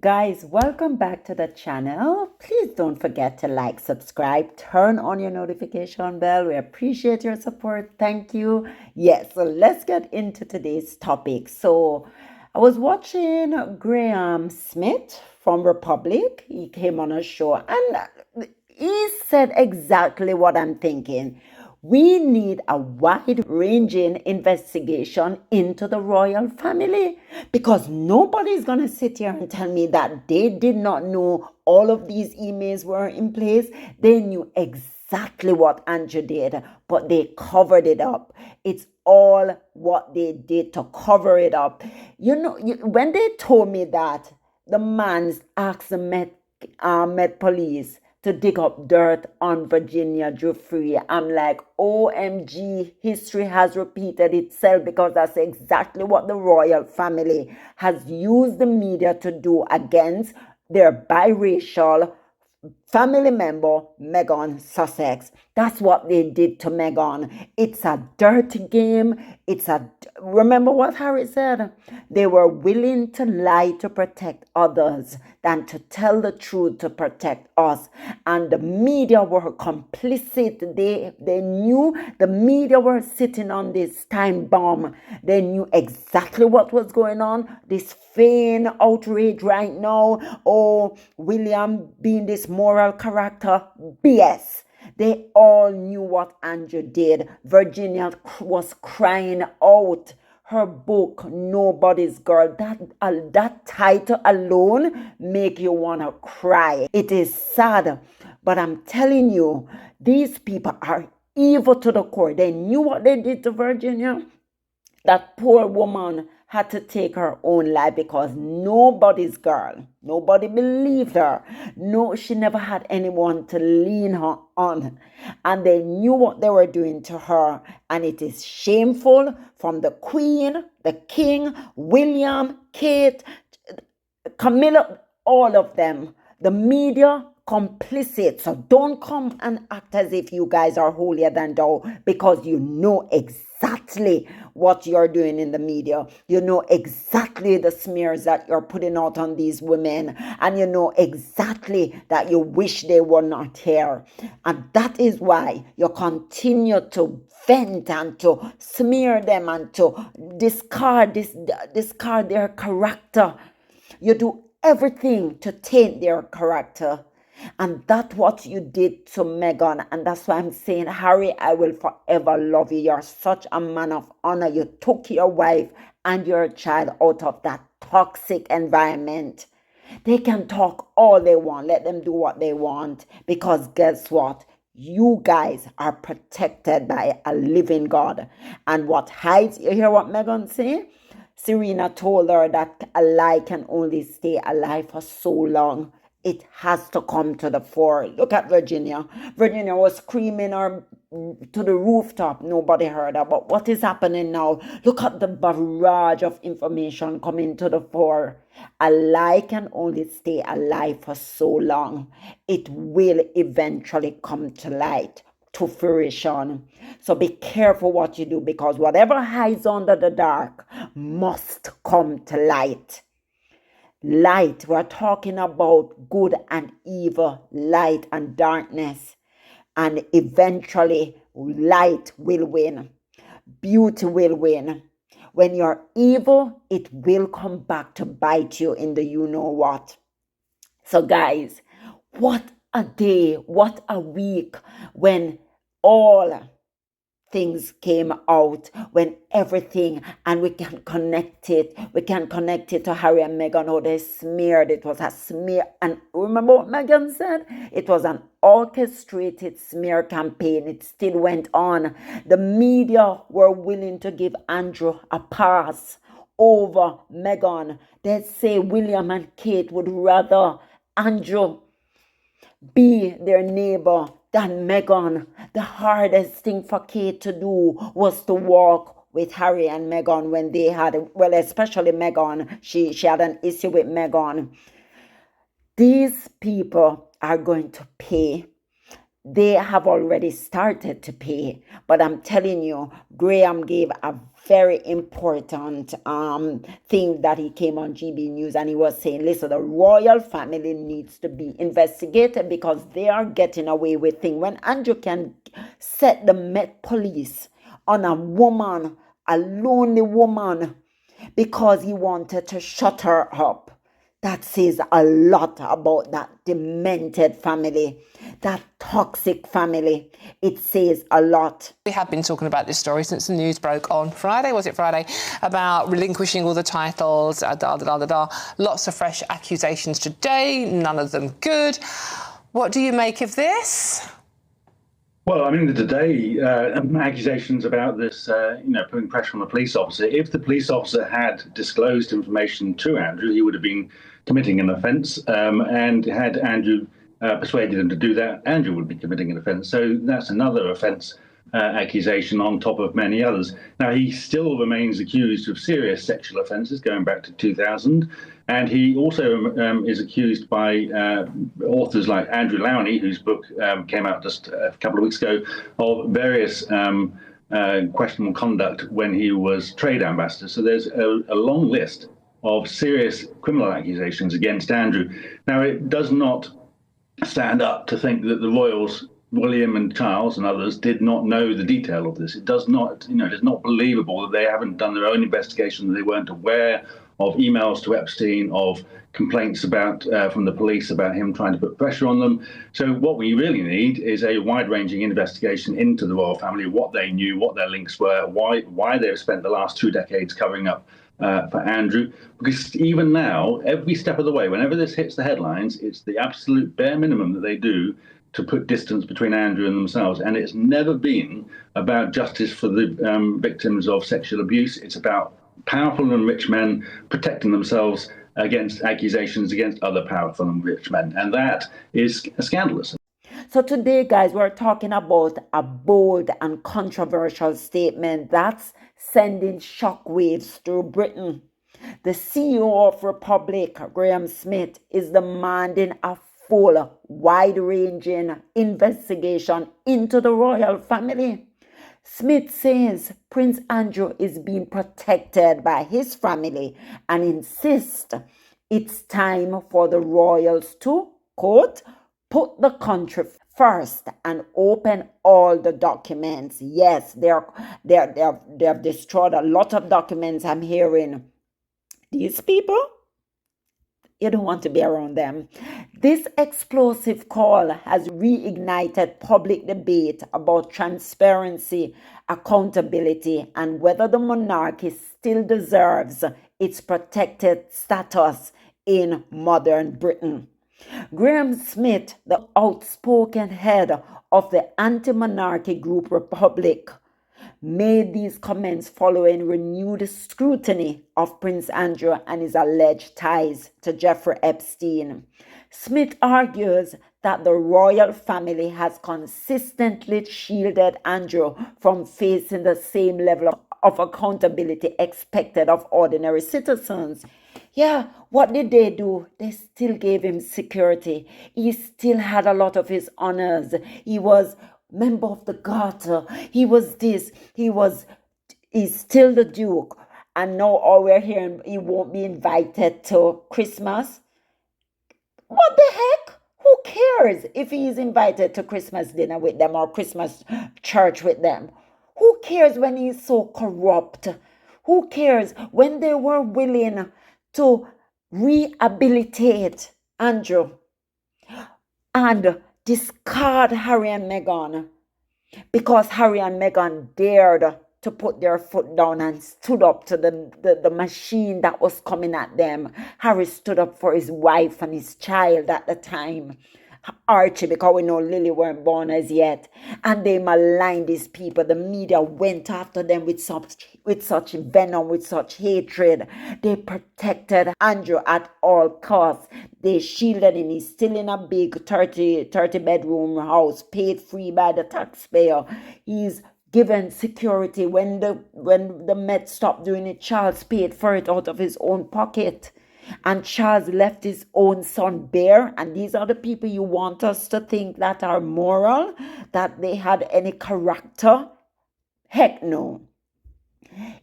Guys, welcome back to the channel. Please don't forget to like, subscribe, turn on your notification bell. We appreciate your support. Thank you. Yes, so let's get into today's topic. So I was watching Graham Smith from Republic. He came on a show and he said exactly what I'm thinking. We need a wide ranging investigation into the royal family because nobody's going to sit here and tell me that they did not know all of these emails were in place. They knew exactly what Andrew did, but they covered it up. It's all what they did to cover it up. When they told me that the man asked the Met Police to dig up dirt on Virginia Giuffre, I'm like, OMG, history has repeated itself because that's exactly what the royal family has used the media to do against their biracial family member, Meghan Sussex. That's what they did to Meghan. It's a dirty game. Remember what Harry said? They were willing to lie to protect others than to tell the truth to protect us. And the media were complicit. They knew the media were sitting on this time bomb. They knew exactly what was going on. This vain outrage right now. Oh, William being this moral character. BS. They all knew what Andrew did. Virginia was crying out. Her book, Nobody's Girl, that title alone make you want to cry. It is sad, but I'm telling you, these people are evil to the core. They knew what they did to Virginia. That poor woman had to take her own life because nobody's girl. Nobody believed her. No, she never had anyone to lean her on. And they knew what they were doing to her. And it is shameful from the Queen, the King, William, Kate, Camilla, all of them. The media complicit. So don't come and act as if you guys are holier than thou because you know exactly what you're doing in the media. You know exactly the smears that you're putting out on these women, and you know exactly that you wish they were not here. And that is why you continue to vent and to smear them and to discard their character. You do everything to taint their character. And that's what you did to Meghan. And that's why I'm saying, Harry, I will forever love you. You're such a man of honor. You took your wife and your child out of that toxic environment. They can talk all they want. Let them do what they want. Because guess what? You guys are protected by a living God. And what hides, you hear what Meghan say? Serena told her that a lie can only stay alive for so long. It has to come to the fore. Look at Virginia. Virginia was screaming her to the rooftop. Nobody heard her. But what is happening now? Look at the barrage of information coming to the fore. A lie can only stay alive for so long. It will eventually come to light, to fruition. So be careful what you do, because whatever hides under the dark must come to light. Light, we're talking about good and evil, light and darkness. And eventually, light will win. Beauty will win. When you're evil, it will come back to bite you in the you know what. So, guys, what a day, what a week when all things came out, when everything, and we can connect it to Harry and Meghan, how they smeared. It was a smear. And remember what Meghan said? It was an orchestrated smear campaign. It still went on. The media were willing to give Andrew a pass over Meghan. They'd say William and Kate would rather Andrew be their neighbor than Meghan. The hardest thing for Kate to do was to walk with Harry and Meghan when they had, well, especially Meghan. She had an issue with Meghan. These people are going to pay. They have already started to pay. But I'm telling you, Graham gave a very important thing that he came on GB News and he was saying, listen, the royal family needs to be investigated because they are getting away with things. When Andrew can set the Met Police on a woman, a lonely woman, because he wanted to shut her up. That says a lot about that demented family, that toxic family. It says a lot. We have been talking about this story since the news broke on Friday, was it Friday, about relinquishing all the titles, Lots of fresh accusations today, none of them good. What do you make of this? Well, I mean, today, accusations about this, putting pressure on the police officer. If the police officer had disclosed information to Andrew, he would have been committing an offence. And had Andrew persuaded him to do that, Andrew would be committing an offence. So that's another offence accusation on top of many others. Now, he still remains accused of serious sexual offences going back to 2000. And he also is accused by authors like Andrew Lowney, whose book came out just a couple of weeks ago, of various questionable conduct when he was trade ambassador. So there's a long list of serious criminal accusations against Andrew. Now, it does not stand up to think that the royals, William and Charles and others, did not know the detail of this. It does not, it is not believable that they haven't done their own investigation, that they weren't aware of emails to Epstein, of complaints about from the police about him trying to put pressure on them. So what we really need is a wide-ranging investigation into the royal family, what they knew, what their links were, why they've spent the last 2 decades covering up for Andrew. Because even now, every step of the way, whenever this hits the headlines, it's the absolute bare minimum that they do to put distance between Andrew and themselves. And it's never been about justice for the victims of sexual abuse. It's about powerful and rich men protecting themselves against accusations against other powerful and rich men. And that is scandalous. So today, guys, we're talking about a bold and controversial statement that's sending shockwaves through Britain. The CEO of Republic, Graham Smith, is demanding a full, wide-ranging investigation into the royal family. Smith says Prince Andrew is being protected by his family and insists it's time for the royals to, quote, put the country first and open all the documents. Yes, they have destroyed a lot of documents. I'm hearing these people, you don't want to be around them. This explosive call has reignited public debate about transparency, accountability, and whether the monarchy still deserves its protected status in modern Britain. Graham Smith, the outspoken head of the anti-monarchy group Republic, made these comments following renewed scrutiny of Prince Andrew and his alleged ties to Jeffrey Epstein. Smith argues that the royal family has consistently shielded Andrew from facing the same level of accountability expected of ordinary citizens. Yeah, what did they do? They still gave him security. He still had a lot of his honors. He was member of the Garter. He was this. He's still the Duke. And now all we're hearing, he won't be invited to Christmas. What the heck? Who cares if he is invited to Christmas dinner with them or Christmas church with them? Who cares when he's so corrupt? Who cares when they were willing to rehabilitate Andrew and discard Harry and Meghan because Harry and Meghan dared to put their foot down and stood up to the machine that was coming at them. Harry stood up for his wife and his child at the time, Archie, because we know Lily weren't born as yet. And they maligned these people. The media went after them with such venom, with such hatred. They protected Andrew at all costs. They shielded him. He's still in a big 30 bedroom house, paid free by the taxpayer. He's given security. When the Met stopped doing it, Charles paid for it out of his own pocket. And Charles left his own son bare. And these are the people you want us to think that are moral, that they had any character? Heck no.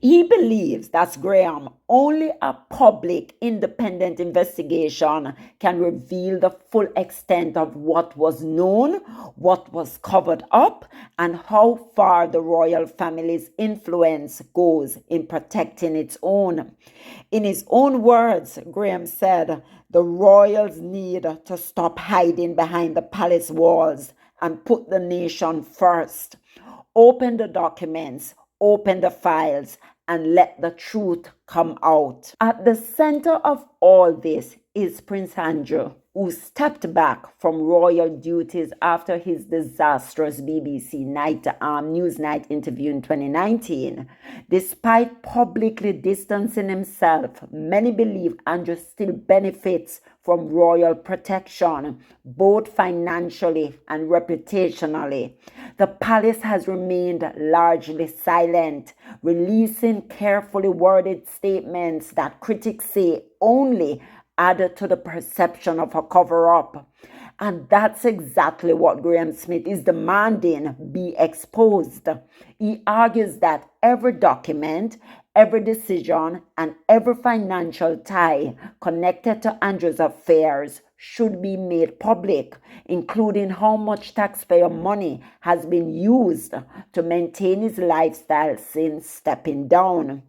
He believes, that's Graham, only a public, independent investigation can reveal the full extent of what was known, what was covered up, and how far the royal family's influence goes in protecting its own. In his own words, Graham said, the royals need to stop hiding behind the palace walls and put the nation first. Open the documents, open the files, and let the truth come out. At the center of all this is Prince Andrew, who stepped back from royal duties after his disastrous BBC Newsnight interview in 2019. Despite publicly distancing himself, many believe Andrew still benefits from royal protection, both financially and reputationally. The palace has remained largely silent, releasing carefully worded statements that critics say only added to the perception of a cover-up. And that's exactly what Graham Smith is demanding be exposed. He argues that every document, every decision, and every financial tie connected to Andrew's affairs should be made public, including how much taxpayer money has been used to maintain his lifestyle since stepping down.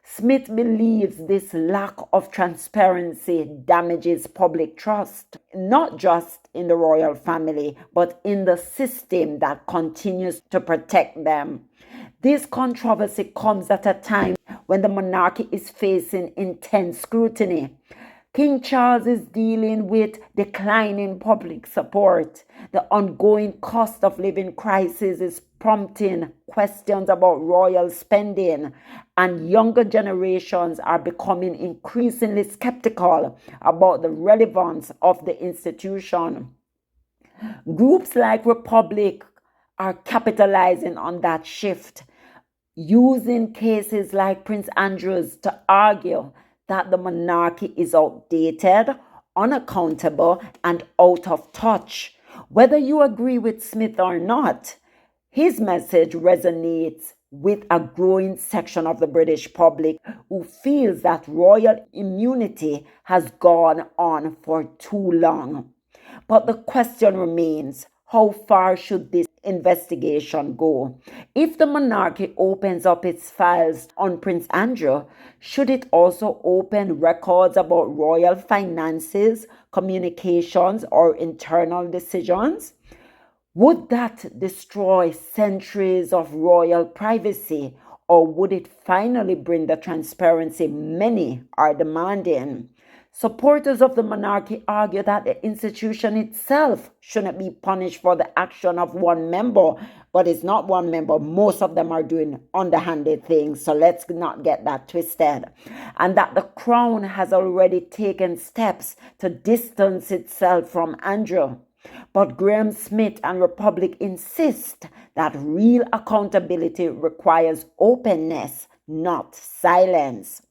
Smith believes this lack of transparency damages public trust, not just in the royal family, but in the system that continues to protect them. This controversy comes at a time when the monarchy is facing intense scrutiny. King Charles is dealing with declining public support. The ongoing cost of living crisis is prompting questions about royal spending, and younger generations are becoming increasingly skeptical about the relevance of the institution. Groups like Republic are capitalizing on that shift, using cases like Prince Andrew's to argue that the monarchy is outdated, unaccountable, and out of touch. Whether you agree with Smith or not, his message resonates with a growing section of the British public who feels that royal immunity has gone on for too long. But the question remains, how far should this investigation go? If the monarchy opens up its files on Prince Andrew, should it also open records about royal finances, communications, or internal decisions? Would that destroy centuries of royal privacy, or would it finally bring the transparency many are demanding? Supporters of the monarchy argue that the institution itself shouldn't be punished for the action of one member, but it's not one member. Most of them are doing underhanded things, so let's not get that twisted. And that the crown has already taken steps to distance itself from Andrew. But Graham Smith and Republic insist that real accountability requires openness, not silence.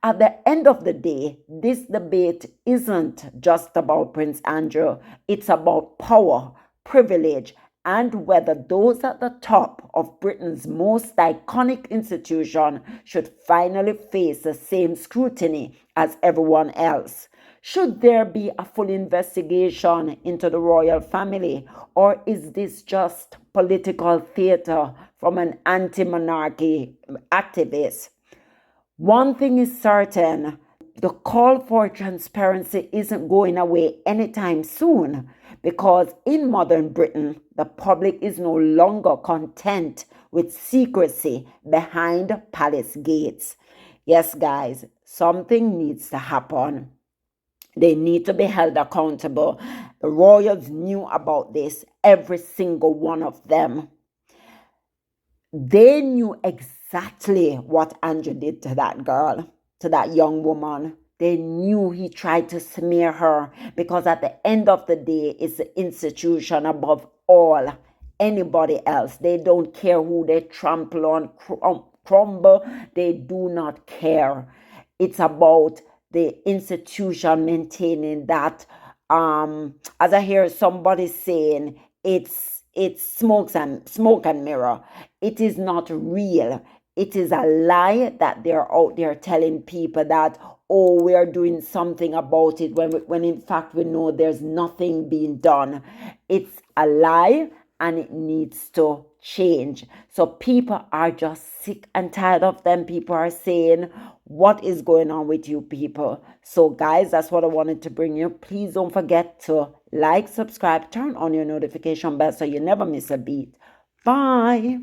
At the end of the day, this debate isn't just about Prince Andrew. It's about power, privilege, and whether those at the top of Britain's most iconic institution should finally face the same scrutiny as everyone else. Should there be a full investigation into the royal family, or is this just political theater from an anti-monarchy activist? One thing is certain, the call for transparency isn't going away anytime soon, because in modern Britain, the public is no longer content with secrecy behind palace gates. Yes, guys, something needs to happen. They need to be held accountable. The royals knew about this, every single one of them. They knew exactly what Andrew did to that girl, to that young woman. They knew he tried to smear her, because at the end of the day, it's the institution above all, anybody else. They don't care who they trample on, crumble. They do not care. It's about the institution maintaining that. As I hear somebody saying, it's smoke and mirror. It is not real. It is a lie that they're out there telling people that, oh, we are doing something about it when in fact we know there's nothing being done. It's a lie and it needs to change. So people are just sick and tired of them. People are saying, what is going on with you people? So guys, that's what I wanted to bring you. Please don't forget to like, subscribe, turn on your notification bell so you never miss a beat. Bye.